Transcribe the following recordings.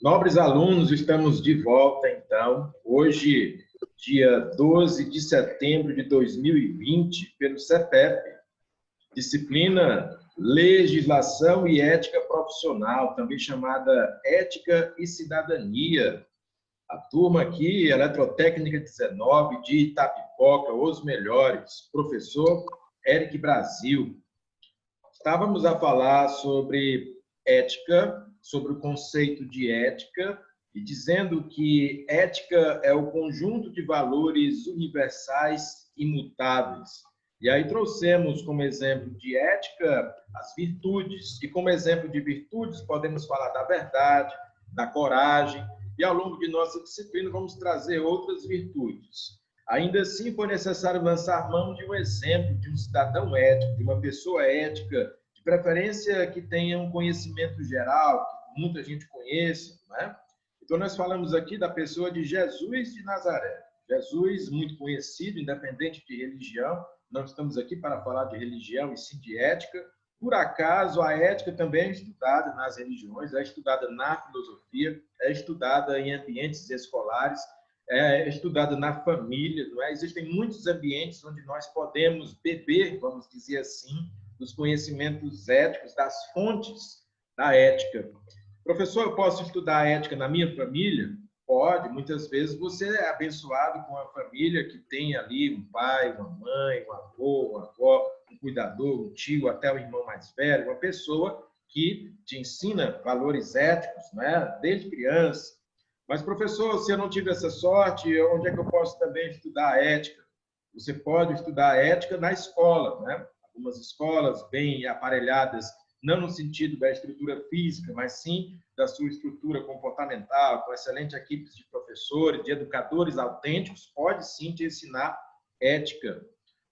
Nobres alunos, estamos de volta, então, hoje, dia 12 de setembro de 2020, pelo CEPEP, disciplina Legislação e Ética Profissional, também chamada Ética e Cidadania. A turma aqui, Eletrotécnica 19, de Itapipoca, os melhores, professor Eric Brasil. Estávamos a falar sobre ética, sobre o conceito de ética, e dizendo que ética é o conjunto de valores universais imutáveis. E aí trouxemos como exemplo de ética as virtudes, e como exemplo de virtudes podemos falar da verdade, da coragem, e ao longo de nossa disciplina vamos trazer outras virtudes. Ainda assim, foi necessário lançar mão de um exemplo de um cidadão ético, de uma pessoa ética, de preferência que tenha um conhecimento geral, que muita gente conheça, né? Então, nós falamos aqui da pessoa de Jesus de Nazaré. Jesus, muito conhecido, independente de religião, não estamos aqui para falar de religião e sim de ética. Por acaso, a ética também é estudada nas religiões, é estudada na filosofia, é estudada em ambientes escolares, é estudada na família, não é? Existem muitos ambientes onde nós podemos beber, vamos dizer assim, dos conhecimentos éticos, das fontes da ética. Professor, eu posso estudar ética na minha família? Pode. Muitas vezes você é abençoado com uma família que tem ali um pai, uma mãe, um avô, uma avó, um cuidador, um tio, até o irmão mais velho, uma pessoa que te ensina valores éticos, né? Desde criança. Mas, professor, se eu não tive essa sorte, onde é que eu posso também estudar a ética? Você pode estudar a ética na escola, né? Algumas escolas bem aparelhadas, não no sentido da estrutura física, mas sim da sua estrutura comportamental, com excelentes equipes de professores, de educadores autênticos, pode sim te ensinar ética.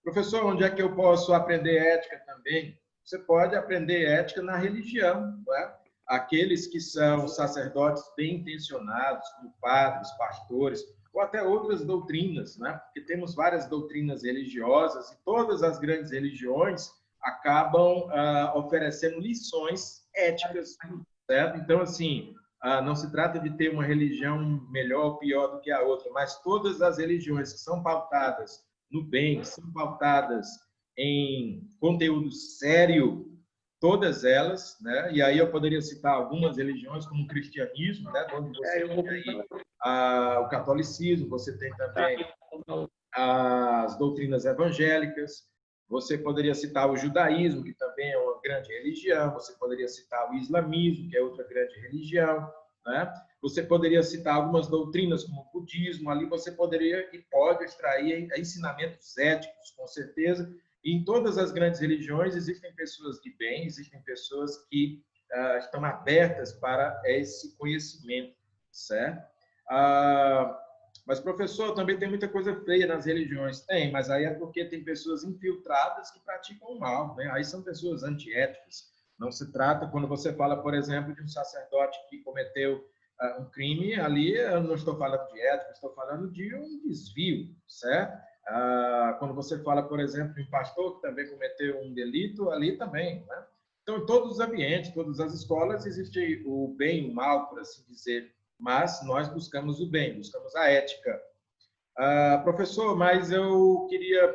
Professor, onde é que eu posso aprender ética também? Você pode aprender ética na religião, não é? Aqueles que são sacerdotes bem intencionados, como padres, pastores, ou até outras doutrinas, né? Porque temos várias doutrinas religiosas e todas as grandes religiões acabam oferecendo lições éticas, certo? Então, assim, não se trata de ter uma religião melhor ou pior do que a outra, mas todas as religiões que são pautadas no bem, que são pautadas em conteúdo sério, todas elas, né? E aí eu poderia citar algumas religiões, como o cristianismo, né? Onde você tem aí o catolicismo, você tem também as doutrinas evangélicas, você poderia citar o judaísmo, que também é uma grande religião, você poderia citar o islamismo, que é outra grande religião, né? Você poderia citar algumas doutrinas, como o budismo, ali você poderia e pode extrair ensinamentos éticos, com certeza. E em todas as grandes religiões existem pessoas de bem, existem pessoas que estão abertas para esse conhecimento, certo? Mas, professor, também tem muita coisa feia nas religiões. Tem, mas aí é porque tem pessoas infiltradas que praticam o mal, né? Aí são pessoas antiéticas. Não se trata, quando você fala, por exemplo, de um sacerdote que cometeu um crime, ali eu não estou falando de ética, estou falando de um desvio, certo? Quando você fala, por exemplo, de um pastor que também cometeu um delito, ali também, né? Então, em todos os ambientes, todas as escolas, existe o bem e o mal, por assim dizer, mas nós buscamos o bem, buscamos a ética. Professor, mas eu queria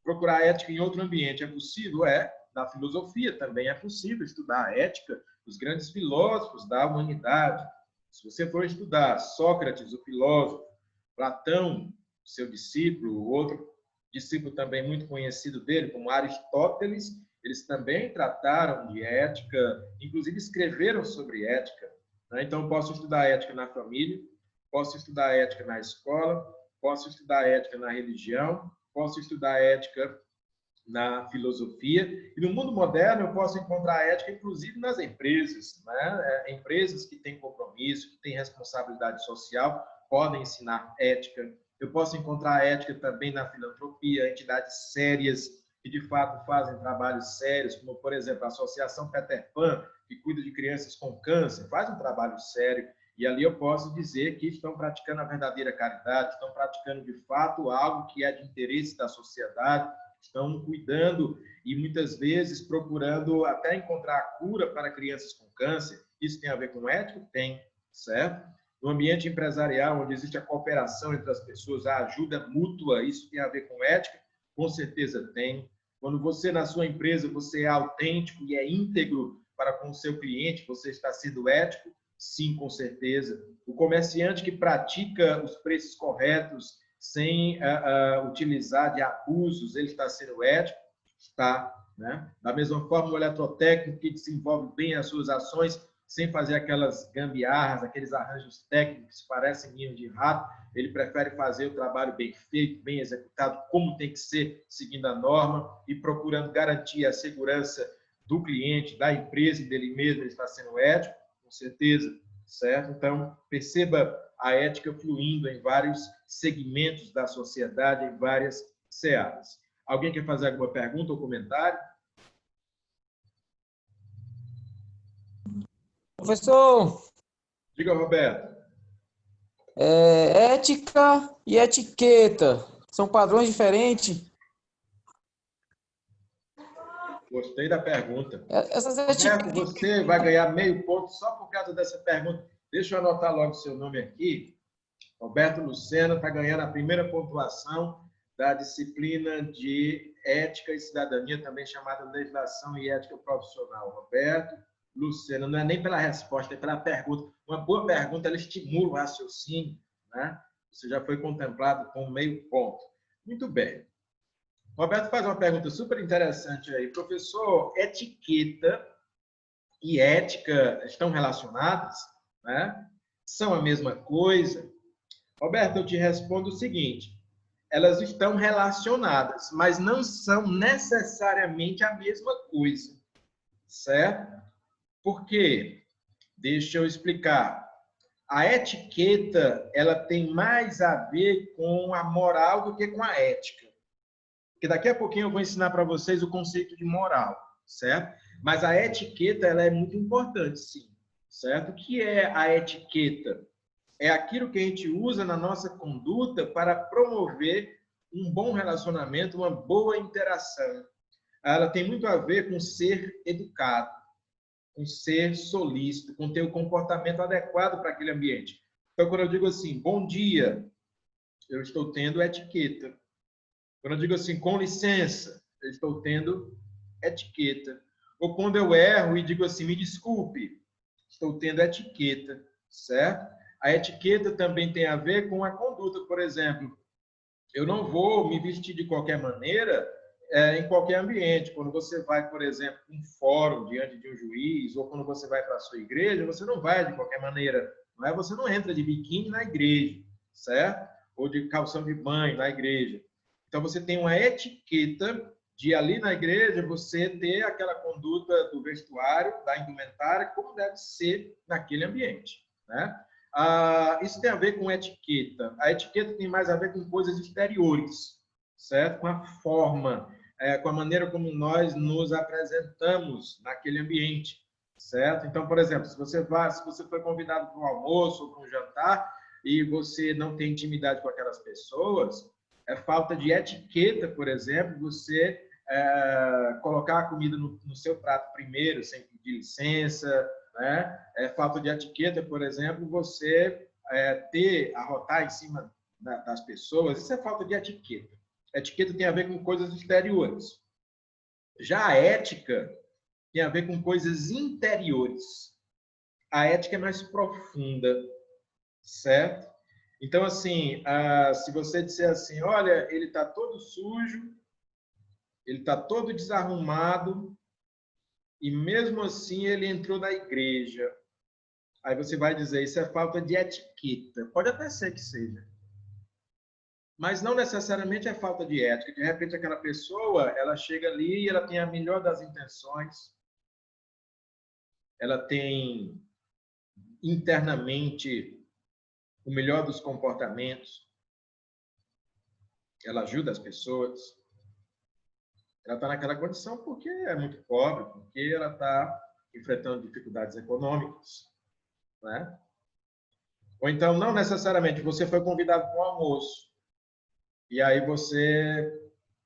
procurar a ética em outro ambiente. É possível? É. Na filosofia também é possível estudar a ética dos grandes filósofos da humanidade. Se você for estudar Sócrates, o filósofo, Platão, seu discípulo, outro discípulo também muito conhecido dele, como Aristóteles, eles também trataram de ética, inclusive escreveram sobre ética. Então, posso estudar ética na família, posso estudar ética na escola, posso estudar ética na religião, posso estudar ética na filosofia. E no mundo moderno, eu posso encontrar ética, inclusive, nas empresas, né? Empresas que têm compromisso, que têm responsabilidade social, podem ensinar ética. Eu posso encontrar ética também na filantropia, entidades sérias que, de fato, fazem trabalhos sérios, como, por exemplo, a Associação Peter Pan, que cuida de crianças com câncer, faz um trabalho sério. E ali eu posso dizer que estão praticando a verdadeira caridade, estão praticando, de fato, algo que é de interesse da sociedade, estão cuidando e muitas vezes procurando até encontrar a cura para crianças com câncer. Isso tem a ver com ética? Tem. certo? No ambiente empresarial, onde existe a cooperação entre as pessoas, a ajuda mútua, isso tem a ver com ética? Com certeza tem. Quando você, na sua empresa, você é autêntico e é íntegro para com o seu cliente, você está sendo ético? Sim, com certeza. O comerciante que pratica os preços corretos sem utilizar de abusos, ele está sendo ético? Está, né? Da mesma forma, o eletrotécnico que desenvolve bem as suas ações, sem fazer aquelas gambiarras, aqueles arranjos técnicos que parecem ninho de rato, ele prefere fazer o trabalho bem feito, bem executado, como tem que ser, seguindo a norma e procurando garantir a segurança do cliente, da empresa e dele mesmo. Ele está sendo ético, com certeza, certo? Então, perceba a ética fluindo em vários segmentos da sociedade, em várias searas. Alguém quer fazer alguma pergunta ou comentário? Professor, Diga, Roberto. ética e etiqueta são padrões diferentes? Gostei da pergunta. Essas Roberto, etiquetas. você vai ganhar meio ponto só por causa dessa pergunta. Deixa eu anotar logo o seu nome aqui. Roberto Lucena está ganhando a primeira pontuação da disciplina de Ética e Cidadania, também chamada Legislação e Ética Profissional. Roberto Lucena, não é nem pela resposta, é pela pergunta. Uma boa pergunta, ela estimula o raciocínio, né? Você já foi contemplado com meio ponto. Muito bem. Roberto faz uma pergunta super interessante aí. Professor, etiqueta e ética estão relacionadas? Né? São a mesma coisa? Roberto, eu te respondo o seguinte: elas estão relacionadas, mas não são necessariamente a mesma coisa, certo? Por quê? Deixa eu explicar. A etiqueta, ela tem mais a ver com a moral do que com a ética. Porque daqui a pouquinho eu vou ensinar para vocês o conceito de moral, certo? Mas a etiqueta, ela é muito importante, sim, certo? O que é a etiqueta? É aquilo que a gente usa na nossa conduta para promover um bom relacionamento, uma boa interação. Ela tem muito a ver com ser educado, com ser solícito, com ter o comportamento adequado para aquele ambiente. Então, quando eu digo assim, bom dia, eu estou tendo etiqueta. Quando eu digo assim, com licença, eu estou tendo etiqueta. Ou quando eu erro e digo assim, me desculpe, estou tendo etiqueta, certo? A etiqueta também tem a ver com a conduta, por exemplo. Eu não vou me vestir de qualquer maneira em qualquer ambiente. Quando você vai, por exemplo, para um fórum diante de um juiz, ou quando você vai para a sua igreja, você não vai de qualquer maneira. Não é? Você não entra de biquíni na igreja, certo? Ou de calção de banho na igreja. Então, você tem uma etiqueta de ali na igreja você ter aquela conduta do vestuário, da indumentária, como deve ser naquele ambiente, né? Isso tem a ver com etiqueta. A etiqueta tem mais a ver com coisas exteriores, certo? Com a forma, com a maneira como nós nos apresentamos naquele ambiente, certo? Então, por exemplo, se você foi convidado para um almoço ou para um jantar e você não tem intimidade com aquelas pessoas, é falta de etiqueta, por exemplo, você colocar a comida no seu prato primeiro, sem pedir licença, né? É falta de etiqueta, por exemplo, você arrotar em cima das pessoas, isso é falta de etiqueta. Etiqueta tem a ver com coisas exteriores. Já a ética tem a ver com coisas interiores. A ética é mais profunda, certo? Então, assim, se você disser assim, olha, ele está todo sujo, ele está todo desarrumado, e mesmo assim ele entrou na igreja. Aí você vai dizer, isso é falta de etiqueta. Pode até ser que seja. Mas não necessariamente é falta de ética. De repente, aquela pessoa, ela chega ali e ela tem a melhor das intenções. Ela tem internamente o melhor dos comportamentos. Ela ajuda as pessoas. Ela está naquela condição porque é muito pobre, porque ela está enfrentando dificuldades econômicas, né? Ou então, não necessariamente, você foi convidado para um almoço e aí você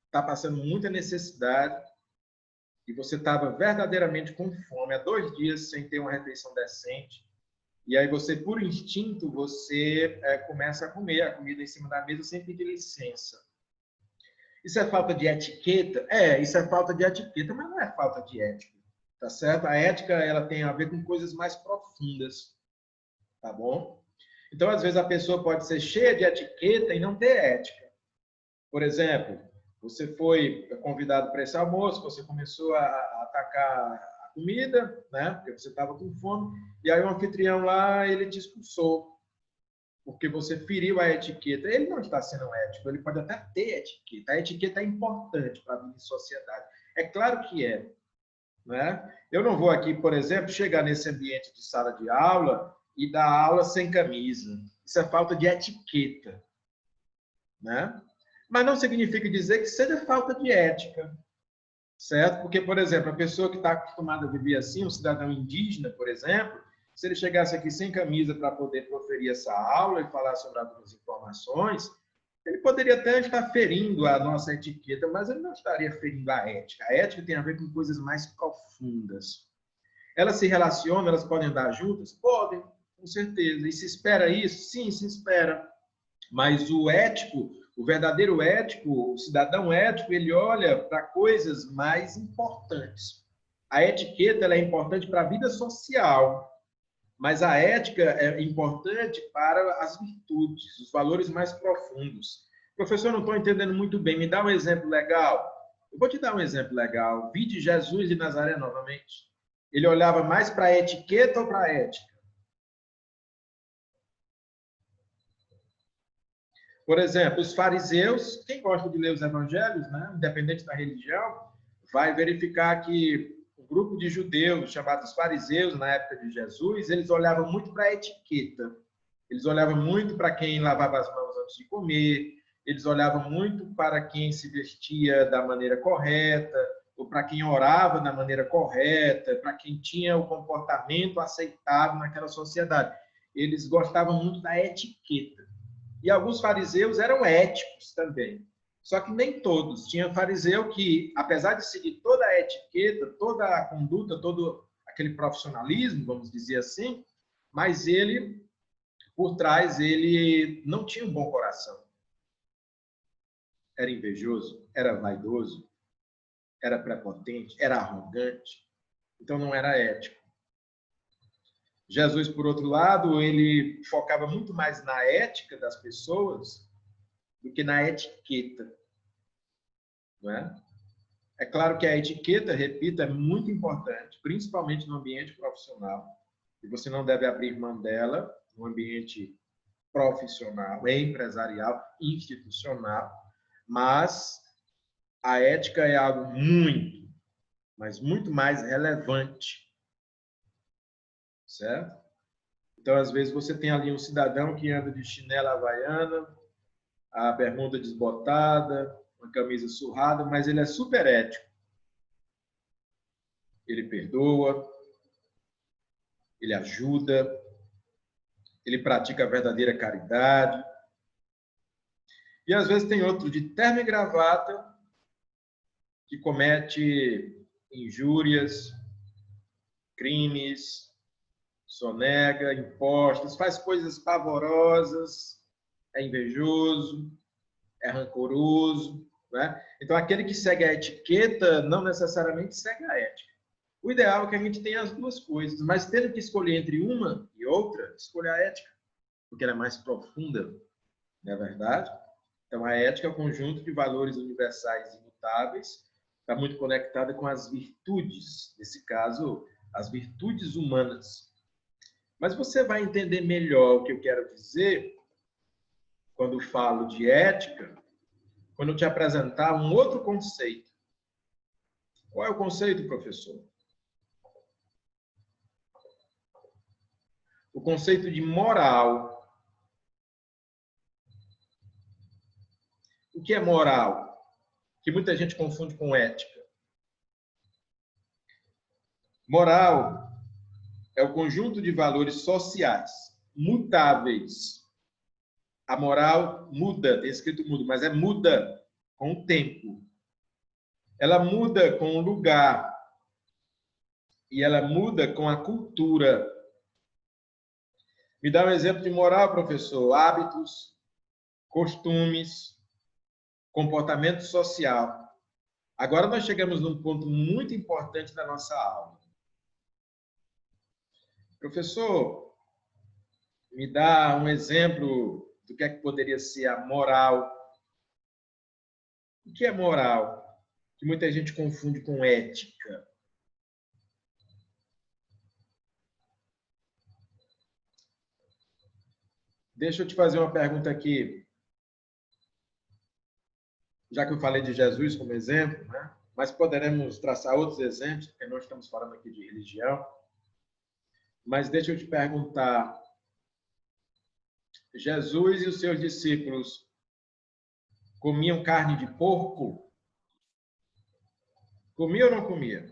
está passando muita necessidade e você estava verdadeiramente com fome há 2 dias sem ter uma refeição decente, E aí você, por instinto, você começa a comer a comida em cima da mesa sem pedir licença. Isso é falta de etiqueta? Isso é falta de etiqueta, mas não é falta de ética, tá certo? A ética, ela tem a ver com coisas mais profundas, tá bom? Então, às vezes, a pessoa pode ser cheia de etiqueta e não ter ética. Por exemplo, você foi convidado para esse almoço, você começou a atacar a comida, né? Porque você estava com fome, e aí o anfitrião lá, ele te expulsou, porque você feriu a etiqueta. Ele não está sendo ético, ele pode até ter etiqueta. A etiqueta é importante para a vida em sociedade. É claro que é, né? Eu não vou aqui, por exemplo, chegar nesse ambiente de sala de aula e dar aula sem camisa. Isso é falta de etiqueta, né? Mas não significa dizer que seja falta de ética, certo? Porque, por exemplo, a pessoa que está acostumada a viver assim, um cidadão indígena, por exemplo, se ele chegasse aqui sem camisa para poder proferir essa aula e falar sobre algumas informações, ele poderia até estar ferindo a nossa etiqueta, mas ele não estaria ferindo a ética. A ética tem a ver com coisas mais profundas. Elas se relacionam, elas podem andar juntas? Podem, com certeza. E se espera isso? Sim, se espera. Mas o ético, o verdadeiro ético, o cidadão ético, ele olha para coisas mais importantes. A etiqueta ela é importante para a vida social, mas a ética é importante para as virtudes, os valores mais profundos. Professor, não estou entendendo muito bem. Me dá um exemplo legal. Eu vou te dar um exemplo legal. Vi de Jesus de Nazaré novamente. Ele olhava mais para a etiqueta ou para a ética? Por exemplo, os fariseus, quem gosta de ler os evangelhos, né, independente da religião, vai verificar que o grupo de judeus, chamados fariseus, na época de Jesus, eles olhavam muito para a etiqueta. Eles olhavam muito para quem lavava as mãos antes de comer, eles olhavam muito para quem se vestia da maneira correta, ou para quem orava da maneira correta, para quem tinha o comportamento aceitável naquela sociedade. Eles gostavam muito da etiqueta. E alguns fariseus eram éticos também. Só que nem todos. Tinha fariseu que, apesar de seguir toda a etiqueta, toda a conduta, todo aquele profissionalismo, vamos dizer assim, mas ele, por trás, ele não tinha um bom coração. Era invejoso, era vaidoso, era prepotente, era arrogante. Então não era ético. Jesus, por outro lado, ele focava muito mais na ética das pessoas do que na etiqueta. Não é? É claro que a etiqueta, repito, é muito importante, principalmente no ambiente profissional, e você não deve abrir mão dela no ambiente profissional, empresarial, institucional, mas a ética é algo muito, mas muito mais relevante, certo? Então, às vezes, você tem ali um cidadão que anda de chinela havaiana, a bermuda desbotada, uma camisa surrada, mas ele é super ético. Ele perdoa, ele ajuda, ele pratica a verdadeira caridade. E às vezes tem outro de terno e gravata que comete injúrias, crimes, sonega impostos, faz coisas pavorosas, é invejoso, é rancoroso, né? Então, aquele que segue a etiqueta não necessariamente segue a ética. O ideal é que a gente tenha as duas coisas, mas tendo que escolher entre uma e outra, escolha a ética, porque ela é mais profunda, não é verdade? Então, a ética é o conjunto de valores universais e imutáveis, está muito conectada com as virtudes, nesse caso, as virtudes humanas. Mas você vai entender melhor o que eu quero dizer quando falo de ética, quando eu te apresentar um outro conceito. Qual é o conceito, professor? O conceito de moral. O que é moral? Que muita gente confunde com ética. Moral é o conjunto de valores sociais mutáveis. A moral muda, tem escrito muda, mas é muda com o tempo. Ela muda com o lugar. E ela muda com a cultura. Me dá um exemplo de moral, professor. Hábitos, costumes, comportamento social. Agora nós chegamos num ponto muito importante da nossa aula. Professor, me dá um exemplo do que é que poderia ser a moral. O que é moral? Que muita gente confunde com ética. Deixa eu te fazer uma pergunta aqui. Já que eu falei de Jesus como exemplo, né? Mas poderemos traçar outros exemplos, porque nós estamos falando aqui de religião. Mas deixa eu te perguntar, Jesus e os seus discípulos comiam carne de porco? Comia ou não comia?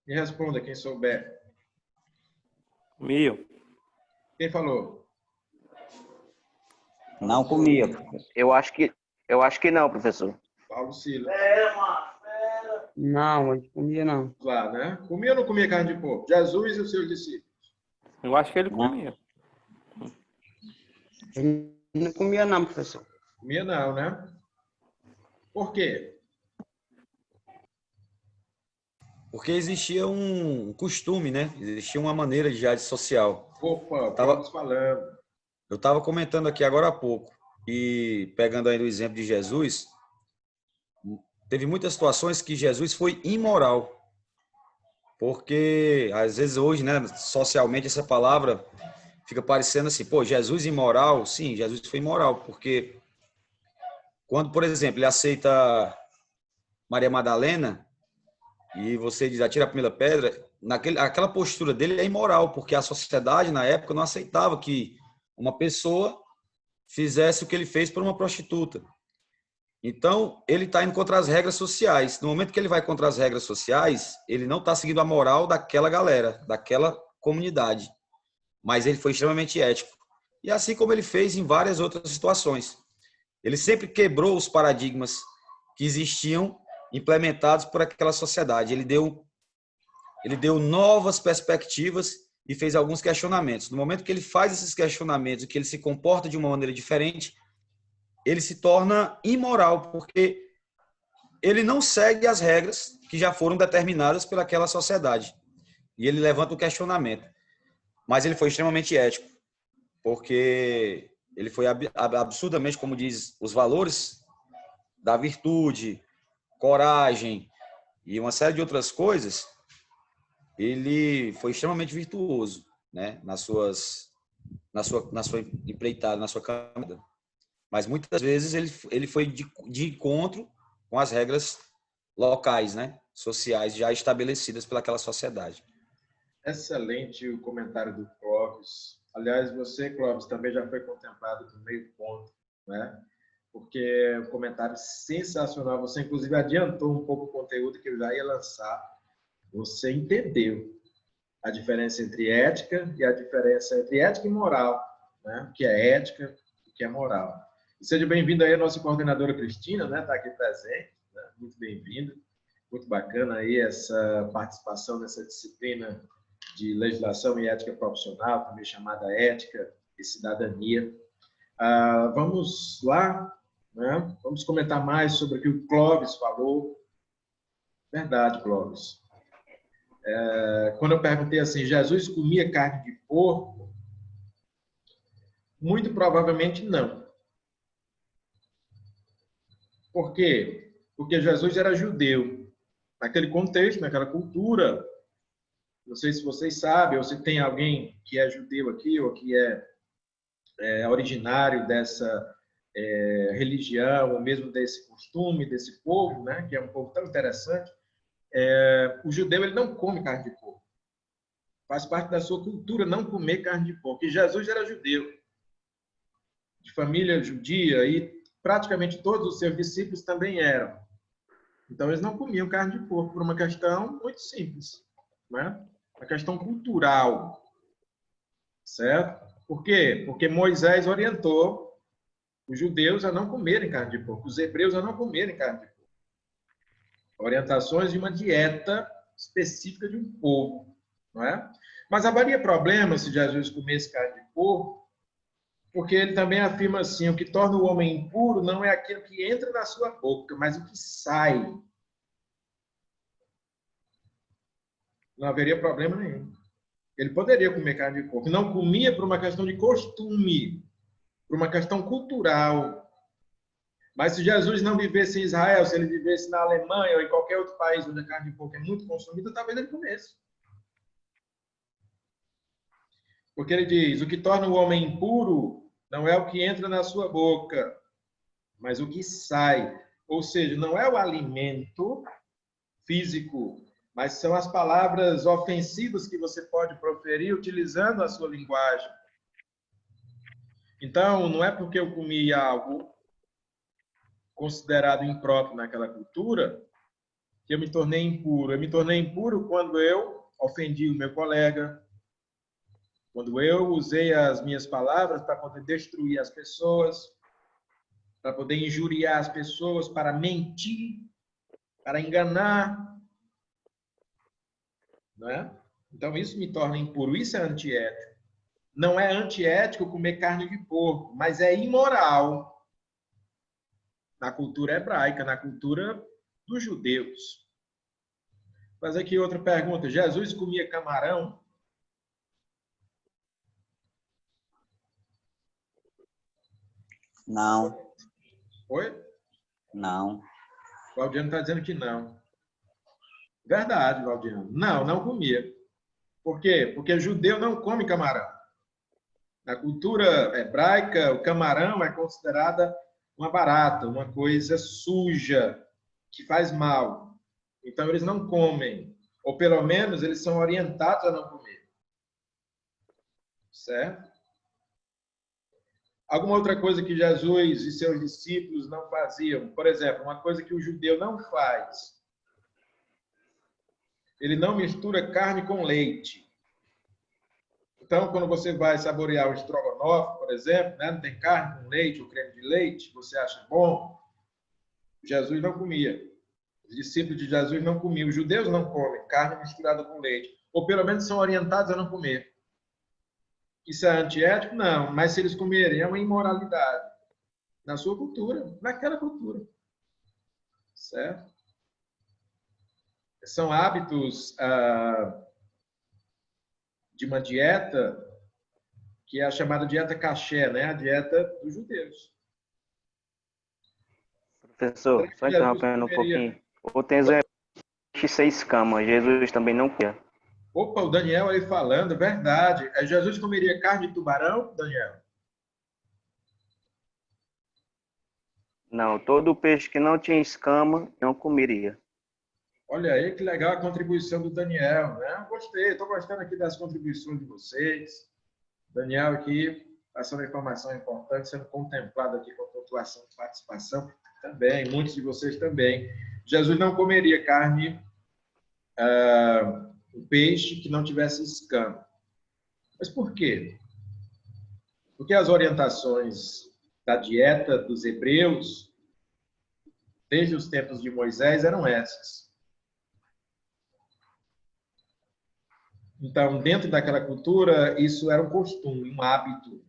Me responda, quem souber. Comia. Quem falou? Não comia. Eu acho que não, professor. Paulo Silas. Não, ele comia não. Lá, né? Comia ou não comia carne de porco? Jesus e os seus discípulos. Eu acho que ele comia. Ele não comia não, professor. Comia não, né? Por quê? Porque existia um costume, né? Existia uma maneira de arte social. Opa, Tava- estamos falando. Eu estava comentando aqui agora há pouco, e pegando aí o exemplo de Jesus, teve muitas situações que Jesus foi imoral. Porque, às vezes, hoje, né, socialmente, essa palavra fica parecendo assim, pô, Jesus imoral? Sim, Jesus foi imoral, porque quando, por exemplo, ele aceita Maria Madalena, e você diz, atira a primeira pedra, aquela postura dele é imoral, porque a sociedade, na época, não aceitava que uma pessoa fizesse o que ele fez por uma prostituta. Então, ele está indo contra as regras sociais. No momento que ele vai contra as regras sociais, ele não está seguindo a moral daquela galera, daquela comunidade. Mas ele foi extremamente ético. E assim como ele fez em várias outras situações. Ele sempre quebrou os paradigmas que existiam implementados por aquela sociedade. Ele deu novas perspectivas e fez alguns questionamentos. No momento que ele faz esses questionamentos e que ele se comporta de uma maneira diferente, ele se torna imoral, porque ele não segue as regras que já foram determinadas pelaquela sociedade. E ele levanta o questionamento. Mas ele foi extremamente ético, porque ele foi absurdamente, como diz, os valores da virtude, coragem e uma série de outras coisas, ele foi extremamente virtuoso, né, na sua empreitada, na sua caminhada. Mas muitas vezes ele foi de encontro com as regras locais, né, sociais já estabelecidas pelaquela sociedade. Excelente o comentário do Clóvis. Aliás, você, Clóvis, também já foi contemplado do meio ponto, né? Porque é um comentário sensacional. Você, inclusive, adiantou um pouco o conteúdo que eu já ia lançar. Você entendeu a diferença entre ética e a diferença entre ética e moral, né? O que é ética e o que é moral. E seja bem-vindo aí a nossa coordenadora Cristina, né? Está aqui presente, né? Muito bem-vinda. Muito bacana aí essa participação nessa disciplina de legislação e ética profissional, também chamada ética e cidadania. Vamos lá, né? Vamos comentar mais sobre o que o Clóvis falou. Verdade, Clóvis. Quando eu perguntei assim, Jesus comia carne de porco? Muito provavelmente não. Por quê? Porque Jesus era judeu. Naquele contexto, naquela cultura, não sei se vocês sabem, ou se tem alguém que é judeu aqui, ou que é originário dessa religião, ou mesmo desse costume, desse povo, né, que é um povo tão interessante. O judeu ele não come carne de porco. Faz parte da sua cultura não comer carne de porco. E Jesus era judeu, de família judia, e praticamente todos os seus discípulos também eram. Então, eles não comiam carne de porco por uma questão muito simples, né? Uma questão cultural, certo? Por quê? Porque Moisés orientou os judeus a não comerem carne de porco, os hebreus a não comerem carne de porco. Orientações de uma dieta específica de um povo, não é? Mas haveria problema se Jesus comesse carne de porco? porco, porque ele também afirma assim: o que torna o homem impuro não é aquilo que entra na sua boca, mas o que sai. Não haveria problema nenhum. Ele poderia comer carne de porco. Não comia por uma questão de costume, por uma questão cultural. Mas se Jesus não vivesse em Israel, se ele vivesse na Alemanha ou em qualquer outro país onde a carne de porco é muito consumida, talvez ele comesse. Porque ele diz: o que torna o homem impuro não é o que entra na sua boca, mas o que sai. Ou seja, não é o alimento físico, mas são as palavras ofensivas que você pode proferir utilizando a sua linguagem. Então, não é porque eu comi algo considerado impróprio naquela cultura que eu me tornei impuro. Eu me tornei impuro quando eu ofendi o meu colega, quando eu usei as minhas palavras para poder destruir as pessoas, para poder injuriar as pessoas, para mentir, para enganar. Não é? Então, isso me torna impuro. Isso é antiético. Não é antiético comer carne de porco, mas é imoral na cultura hebraica, na cultura dos judeus. Vou fazer aqui outra pergunta. Jesus comia camarão? Não, Oi? não. O Valdiano está dizendo que não. Verdade, Valdiano. Não, não comia. Por quê? Porque judeu não come camarão. Na cultura hebraica, o camarão é considerada uma barata, uma coisa suja, que faz mal. Então, eles não comem. Ou, pelo menos, eles são orientados a não comer. Certo? Alguma outra coisa que Jesus e seus discípulos não faziam? Por exemplo, uma coisa que o judeu não faz. Ele não mistura carne com leite. Então, quando você vai saborear um estrogonofe, por exemplo, né, não tem carne com leite ou creme de leite, você acha bom? Jesus não comia. Os discípulos de Jesus não comiam. Os judeus não comem carne misturada com leite. Ou pelo menos são orientados a não comer. Isso é antiético? Não. Mas se eles comerem, é uma imoralidade. Na sua cultura, naquela cultura. Certo? São hábitos de uma dieta que é a chamada dieta caché, né? A dieta dos judeus. Professor, só interrompendo um pouquinho. O Tenzo sem escama, Jesus também não comia. Opa, o Daniel aí falando, verdade. Jesus comeria carne de tubarão, Daniel? Não, todo peixe que não tinha escama, não comeria. Olha aí que legal a contribuição do Daniel, né? Gostei, estou gostando aqui das contribuições de vocês. Daniel aqui passando informação importante, sendo contemplado aqui com a pontuação de participação também, muitos de vocês também. Jesus não comeria carne, um peixe que não tivesse escama. Mas por quê? Porque as orientações da dieta dos hebreus, desde os tempos de Moisés, eram essas. Então, dentro daquela cultura, isso era um costume, um hábito.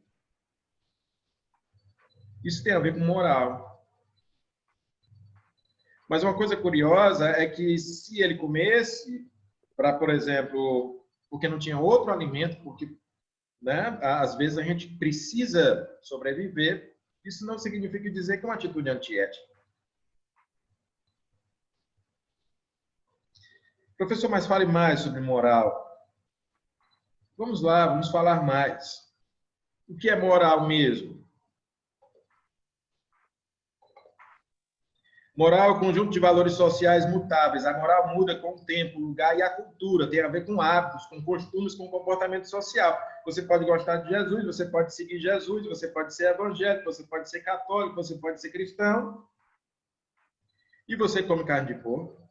Isso tem a ver com moral. Mas uma coisa curiosa é que se ele comesse, para, por exemplo, porque não tinha outro alimento, porque, né, às vezes a gente precisa sobreviver, isso não significa dizer que é uma atitude antiética. Professor, mas fale mais sobre moral. Vamos lá, vamos falar mais. O que é moral mesmo? Moral é o conjunto de valores sociais mutáveis. A moral muda com o tempo, o lugar e a cultura. Tem a ver com hábitos, com costumes, com comportamento social. Você pode gostar de Jesus, você pode seguir Jesus, você pode ser evangélico, você pode ser católico, você pode ser cristão. E você come carne de porco?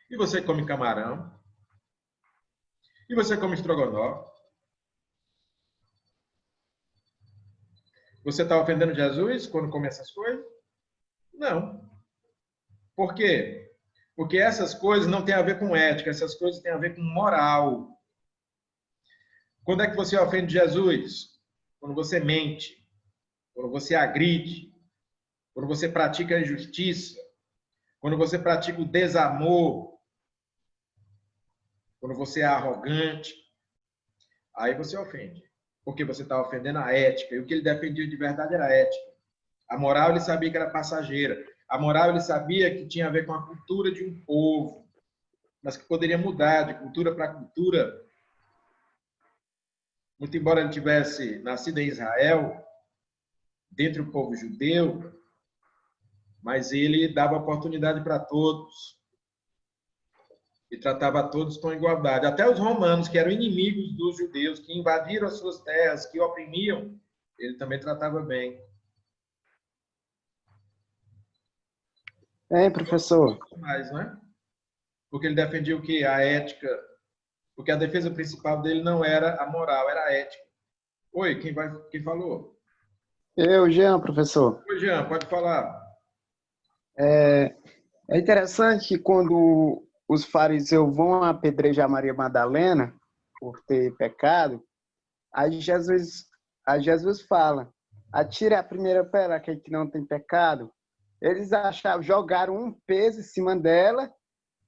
E você come camarão? E você come estrogonofe? Você está ofendendo Jesus quando come essas coisas? Não. Por quê? Porque essas coisas não têm a ver com ética, essas coisas têm a ver com moral. Quando é que você ofende Jesus? Quando você mente, quando você agride, quando você pratica a injustiça, quando você pratica o desamor, quando você é arrogante, aí você ofende. Porque você está ofendendo a ética. E o que ele defendia de verdade era a ética. A moral ele sabia que era passageira. A moral ele sabia que tinha a ver com a cultura de um povo, mas que poderia mudar de cultura para cultura. Muito embora ele tivesse nascido em Israel, dentre o povo judeu, mas ele dava oportunidade para todos e tratava todos com igualdade. Até os romanos, que eram inimigos dos judeus, que invadiram as suas terras, que oprimiam, ele também tratava bem. Professor. Mais, né? Porque ele defendia o quê? A ética. Porque a defesa principal dele não era a moral, era a ética. Oi, quem falou? Eu, Jean, professor. Oi, Jean, pode falar. É interessante que quando os fariseus vão apedrejar Maria Madalena por ter pecado, aí Jesus fala, atire a primeira pedra aquele que não tem pecado. Eles jogaram um peso em cima dela,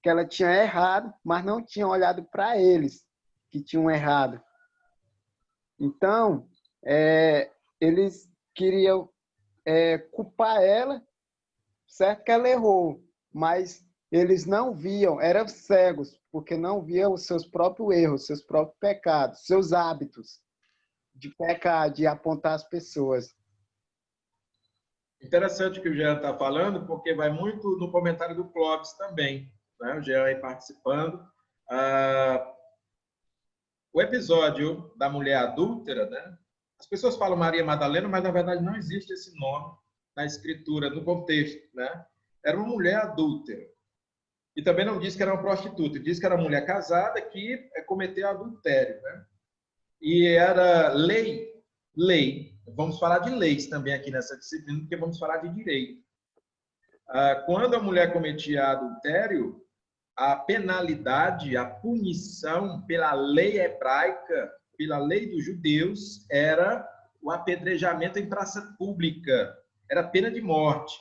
que ela tinha errado, mas não tinham olhado para eles, que tinham errado. Então, eles queriam culpar ela, certo que ela errou, mas eles não viam, eram cegos, porque não viam os seus próprios erros, seus próprios pecados, seus hábitos de pecar, de apontar as pessoas. Interessante o que o Jean está falando, porque vai muito no comentário do Clóvis também, né? O Jean aí participando. O episódio da mulher adúltera, né? As pessoas falam Maria Madalena, mas na verdade não existe esse nome na escritura, no contexto, né? Era uma mulher adúltera. E também não diz que era uma prostituta, diz que era uma mulher casada que cometeu adultério, né? E era lei. Vamos falar de leis também aqui nessa disciplina, porque vamos falar de direito. Quando a mulher cometia adultério, a penalidade, a punição pela lei hebraica, pela lei dos judeus, era o apedrejamento em praça pública. Era pena de morte.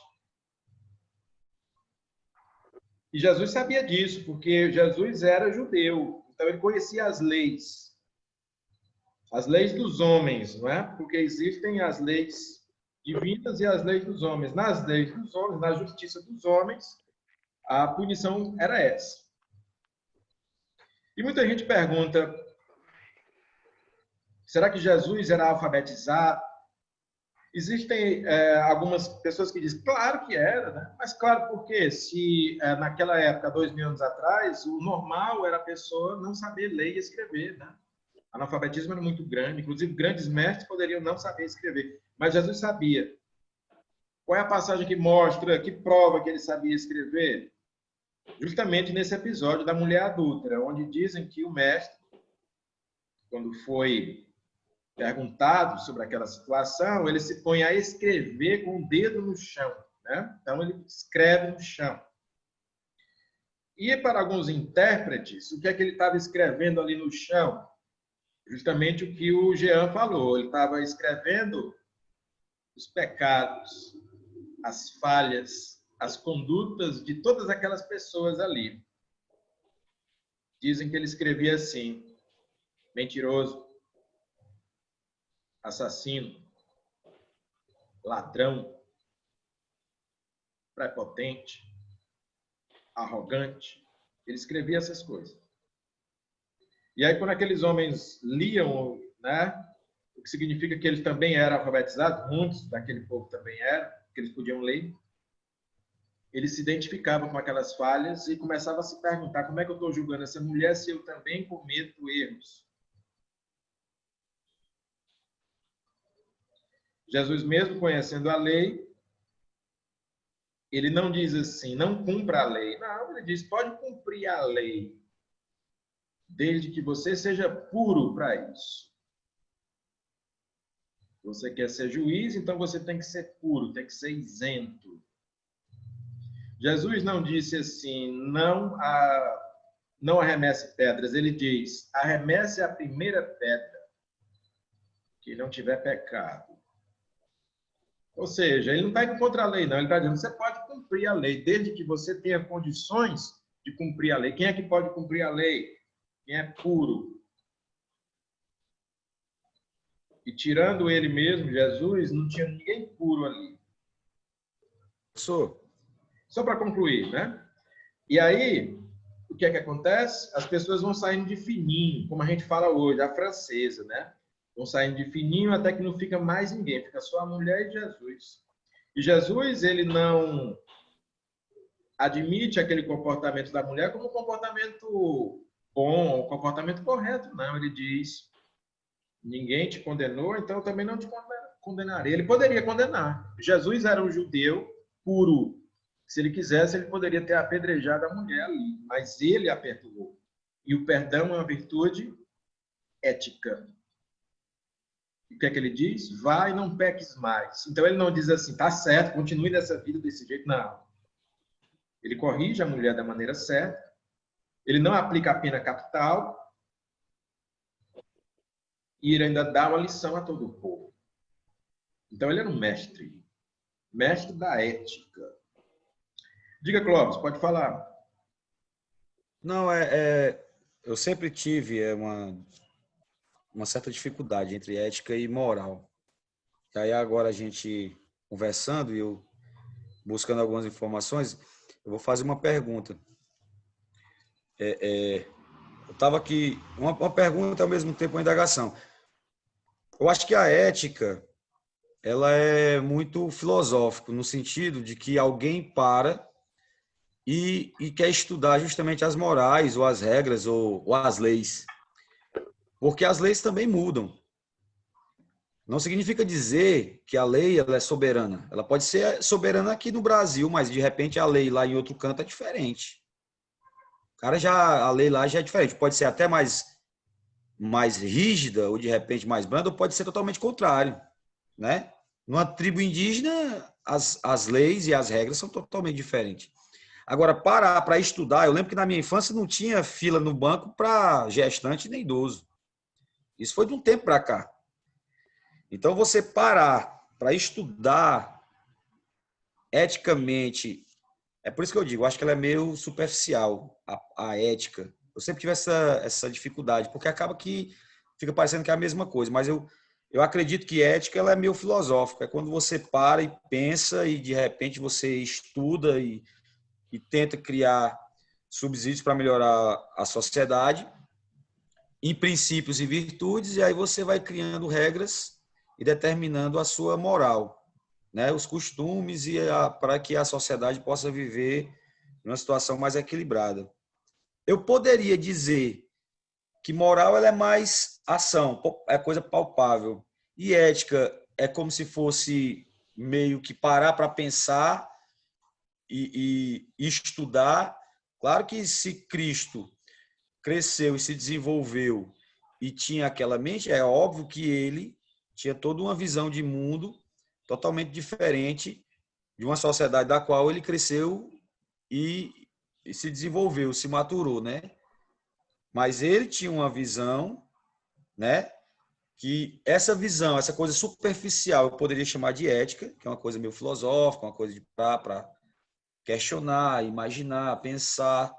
E Jesus sabia disso, porque Jesus era judeu. Então, ele conhecia as leis dos homens, não é? Porque existem as leis divinas e as leis dos homens. Nas leis dos homens, na justiça dos homens, a punição era essa. E muita gente pergunta, será que Jesus era alfabetizado? Existem algumas pessoas que dizem, claro que era, né? Mas claro, por quê? Se naquela época, 2000 anos atrás, o normal era a pessoa não saber ler e escrever, né? O analfabetismo era muito grande, inclusive grandes mestres poderiam não saber escrever, mas Jesus sabia. Qual é a passagem que mostra, que prova que ele sabia escrever? Justamente nesse episódio da mulher adúltera, onde dizem que o mestre, quando foi perguntado sobre aquela situação, ele se põe a escrever com o dedo no chão, né? Então ele escreve no chão. E para alguns intérpretes, o que é que ele estava escrevendo ali no chão? Justamente o que o Jean falou. Ele estava escrevendo os pecados, as falhas, as condutas de todas aquelas pessoas ali. Dizem que ele escrevia assim: mentiroso, assassino, ladrão, prepotente, arrogante. Ele escrevia essas coisas. E aí, quando aqueles homens liam, né, o que significa que eles também eram alfabetizados, muitos daquele povo também eram, que eles podiam ler, eles se identificavam com aquelas falhas e começavam a se perguntar: como é que eu estou julgando essa mulher se eu também cometo erros? Jesus, mesmo conhecendo a lei, ele não diz assim, não cumpra a lei. Não, ele diz, pode cumprir a lei, desde que você seja puro para isso. Você quer ser juiz, então você tem que ser puro, tem que ser isento. Jesus não disse assim, não arremesse pedras. Ele diz, arremesse a primeira pedra. que não tiver pecado. Ou seja, ele não está indo contra a lei, não. Ele está dizendo que você pode cumprir a lei, desde que você tenha condições de cumprir a lei. Quem é que pode cumprir a lei? Quem é puro. E tirando ele mesmo, Jesus, não tinha ninguém puro ali. Sou. Só para concluir, né? E aí, o que é que acontece? As pessoas vão saindo de fininho, como a gente fala hoje, a francesa, né? Vão saindo de fininho até que não fica mais ninguém, fica só a mulher e Jesus. E Jesus, ele não admite aquele comportamento da mulher como um comportamento bom, um comportamento correto, não. Ele diz, ninguém te condenou, então eu também não te condenarei. Ele poderia condenar. Jesus era um judeu puro. Se ele quisesse, ele poderia ter apedrejado a mulher ali, mas ele a perdoou. E o perdão é uma virtude ética. O que é que ele diz? Vai e não peques mais. Então ele não diz assim, tá certo, continue nessa vida desse jeito. Não. Ele corrige a mulher da maneira certa. Ele não aplica a pena capital. E ele ainda dá uma lição a todo o povo. Então ele era um mestre. Mestre da ética. Diga, Clóvis, pode falar. Não, eu sempre tive uma certa dificuldade entre ética e moral. E aí agora a gente conversando e eu buscando algumas informações, eu vou fazer uma pergunta. Eu estava aqui, uma pergunta ao mesmo tempo uma indagação. Eu acho que a ética, ela é muito filosófica, no sentido de que alguém para e quer estudar justamente as morais, ou as regras, ou as leis. Porque as leis também mudam. Não significa dizer que a lei ela é soberana. Ela pode ser soberana aqui no Brasil, mas de repente a lei lá em outro canto é diferente. A lei lá já é diferente. Pode ser até mais rígida, ou de repente mais branda, ou pode ser totalmente contrário, né? Numa tribo indígena, as leis e as regras são totalmente diferentes. Agora, parar para estudar, eu lembro que na minha infância não tinha fila no banco para gestante nem idoso. Isso foi de um tempo para cá. Então, você parar para estudar eticamente, é por isso que eu digo, acho que ela é meio superficial, a ética. Eu sempre tive essa dificuldade, porque acaba que fica parecendo que é a mesma coisa, mas eu acredito que ética ela é meio filosófica. É quando você para e pensa e, de repente, você estuda e tenta criar subsídios para melhorar a sociedade em princípios e virtudes, e aí você vai criando regras e determinando a sua moral, né? Os costumes para que a sociedade possa viver numa situação mais equilibrada. Eu poderia dizer que moral ela é mais ação, é coisa palpável, e ética é como se fosse meio que parar para pensar e estudar. Claro que se Cristo cresceu e se desenvolveu e tinha aquela mente, é óbvio que ele tinha toda uma visão de mundo totalmente diferente de uma sociedade da qual ele cresceu e se desenvolveu, se maturou, né? Mas ele tinha uma visão, né? Que essa visão, essa coisa superficial, eu poderia chamar de ética, que é uma coisa meio filosófica, uma coisa de para questionar, imaginar, pensar.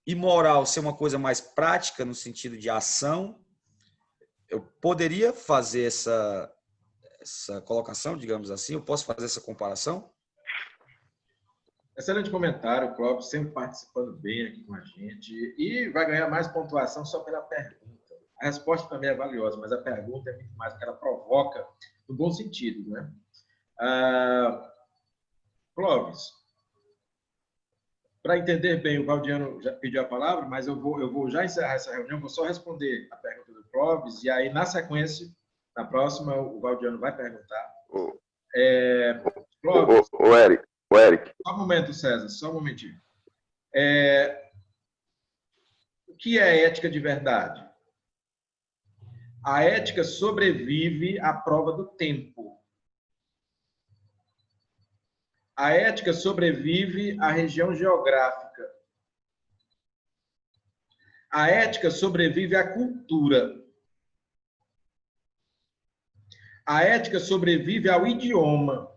E moral ser uma coisa mais prática, no sentido de ação. Eu poderia fazer essa colocação, digamos assim? Eu posso fazer essa comparação? Excelente comentário, Clóvis, sempre participando bem aqui com a gente. E vai ganhar mais pontuação só pela pergunta. A resposta também é valiosa, mas a pergunta é muito mais, porque ela provoca no bom sentido, né? Clóvis, para entender bem, o Valdiano já pediu a palavra, mas eu vou já encerrar essa reunião, vou só responder a pergunta do Clóvis, e aí, na sequência, na próxima, o Valdiano vai perguntar. Clóvis, o Eric. Só um momento, César, só um momentinho. O que é ética de verdade? A ética sobrevive à prova do tempo. A ética sobrevive à região geográfica. A ética sobrevive à cultura. A ética sobrevive ao idioma.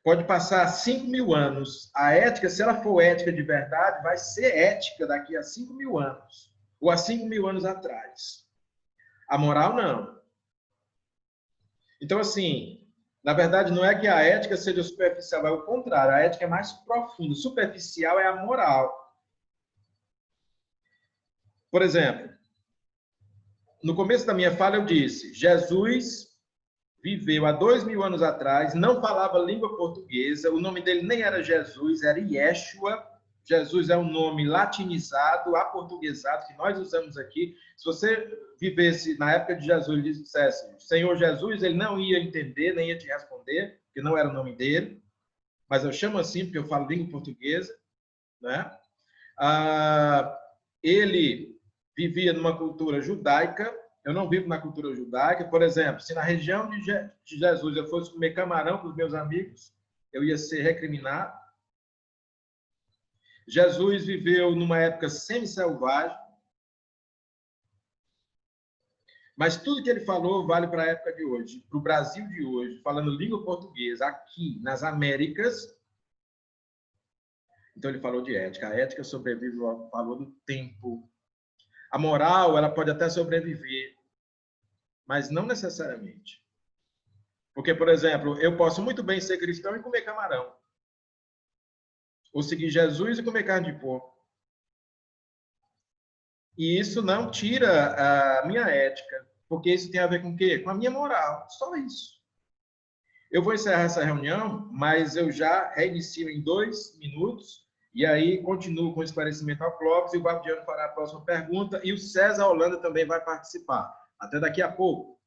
Pode passar 5.000 anos. A ética, se ela for ética de verdade, vai ser ética daqui a 5.000 anos. Ou há 5.000 anos atrás. A moral, não. Então, assim, na verdade, não é que a ética seja superficial, é o contrário. A ética é mais profunda. Superficial é a moral. Por exemplo, no começo da minha fala eu disse, Jesus viveu há 2.000 anos atrás, não falava língua portuguesa, o nome dele nem era Jesus, era Yeshua. Jesus é um nome latinizado, aportuguesado, que nós usamos aqui. Se você vivesse na época de Jesus e dissesse Senhor Jesus, ele não ia entender, nem ia te responder, porque não era o nome dele. Mas eu chamo assim porque eu falo língua portuguesa, né? Ele vivia numa cultura judaica. Eu não vivo na cultura judaica. Por exemplo, se na região de Jesus eu fosse comer camarão com os meus amigos, eu ia ser recriminado. Jesus viveu numa época semi-selvagem. Mas tudo que ele falou vale para a época de hoje, para o Brasil de hoje, falando língua portuguesa, aqui nas Américas. Então ele falou de ética. A ética sobrevive ao valor do tempo. A moral, ela pode até sobreviver, mas não necessariamente. Porque, por exemplo, eu posso muito bem ser cristão e comer camarão. Ou seguir Jesus e comer carne de porco. E isso não tira a minha ética, porque isso tem a ver com o quê? Com a minha moral. Só isso. Eu vou encerrar essa reunião, mas eu já reinicio em 2 minutos, e aí continuo com o esclarecimento ao Clóvis, e o Guardiano fará a próxima pergunta, e o César Holanda também vai participar. Até daqui a pouco.